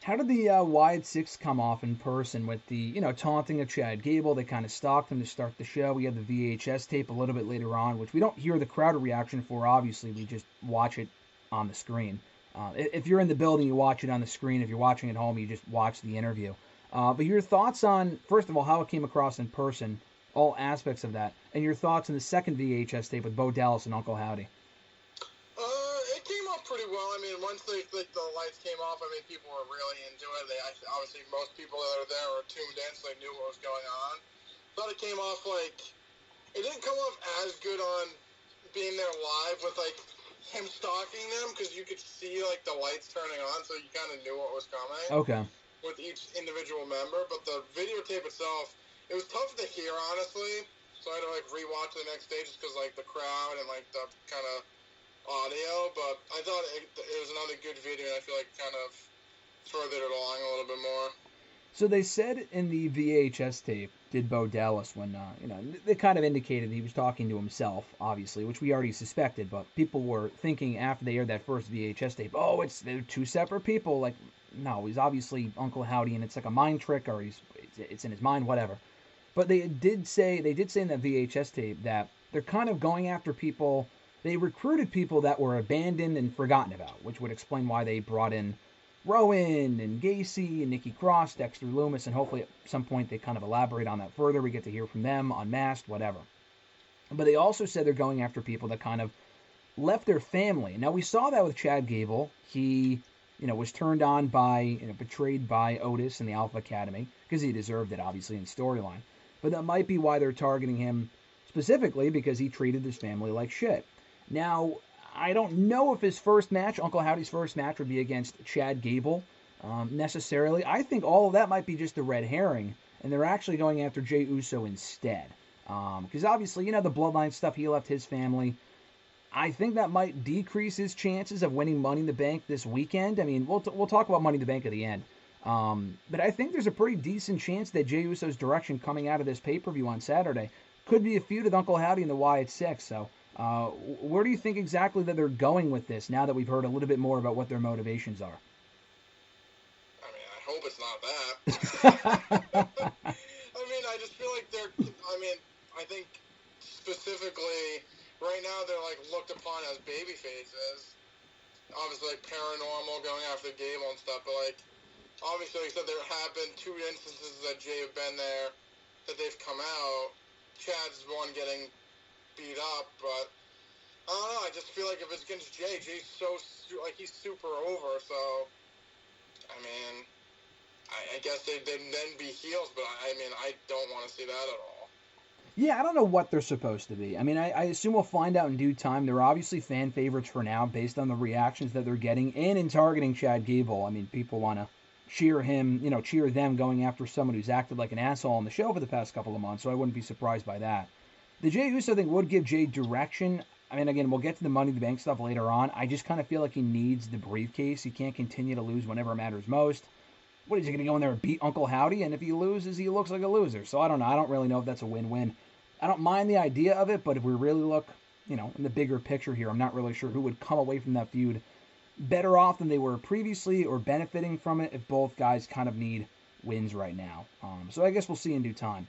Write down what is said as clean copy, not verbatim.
How did the Wyatt Sicks come off in person with the, taunting of Chad Gable? They kind of stalked him to start the show. We had the VHS tape a little bit later on, which we don't hear the crowd reaction for, obviously. We just watch it on the screen. If you're in the building, you watch it on the screen. If you're watching at home, you just watch the interview. But your thoughts on, first of all, how it came across in person, all aspects of that, and your thoughts on the second VHS tape with Bo Dallas and Uncle Howdy. It came off pretty well. I mean, once the lights came off, I mean, people were really into it. Obviously, most people that are there were tuned in, so they knew what was going on. Thought it came off it didn't come off as good on being there live with him stalking them, because you could see the lights turning on, so you kind of knew what was coming. Okay. With each individual member, but the videotape itself, it was tough to hear, honestly. So I had to rewatch the next day just because the crowd and the kind of audio. But I thought it was another good video, and I feel kind of furthered it along a little bit more. So they said in the VHS tape, did Bo Dallas, when, they kind of indicated he was talking to himself, obviously, which we already suspected, but people were thinking after they aired that first VHS tape, oh, they're two separate people. No, he's obviously Uncle Howdy, and it's a mind trick, or it's in his mind, whatever. But they did say in that VHS tape that they're kind of going after people. They recruited people that were abandoned and forgotten about, which would explain why they brought in Rowan and Gacy and Nikki Cross, Dexter Loomis, and hopefully at some point they kind of elaborate on that further. We get to hear from them, unmasked, whatever. But they also said they're going after people that kind of left their family. Now, we saw that with Chad Gable. He was turned on by, betrayed by Otis in the Alpha Academy, because he deserved it, obviously, in storyline. But that might be why they're targeting him specifically, because he treated his family like shit. Now, I don't know if his first match, Uncle Howdy's first match, would be against Chad Gable, necessarily. I think all of that might be just a red herring, and they're actually going after Jey Uso instead. Because obviously, the bloodline stuff, he left his family. I think that might decrease his chances of winning Money in the Bank this weekend. I mean, we'll talk about Money in the Bank at the end. But I think there's a pretty decent chance that Jey Uso's direction coming out of this pay-per-view on Saturday could be a feud with Uncle Howdy and the Wyatt Sicks. So where do you think exactly that they're going with this now that we've heard a little bit more about what their motivations are? I mean, I hope it's not that. I mean, I just feel I think specifically right now they're looked upon as baby faces. Obviously paranormal, going after Gable and stuff, but obviously like I said, there have been two instances that Jey have been there that they've come out. Chad's the one getting beat up, but I don't know, I just feel if it's against Jey's so he's super over, so I mean I guess they'd then be heels, but I mean I don't want to see that at all. Yeah, I don't know what they're supposed to be. I mean, I assume we'll find out in due time. They're obviously fan favorites for now based on the reactions that they're getting and in targeting Chad Gable. I mean, people want to cheer him, cheer them going after someone who's acted like an asshole on the show for the past couple of months, so I wouldn't be surprised by that. The Jey Uso thing would give Jey direction. I mean, again, we'll get to the Money in the Bank stuff later on. I just kind of feel like he needs the briefcase. He can't continue to lose whenever it matters most. What, is he going to go in there and beat Uncle Howdy? And if he loses, he looks like a loser. So I don't know. I don't really know if that's a win-win. I don't mind the idea of it, but if we really look, in the bigger picture here, I'm not really sure who would come away from that feud better off than they were previously or benefiting from it if both guys kind of need wins right now. So I guess we'll see in due time.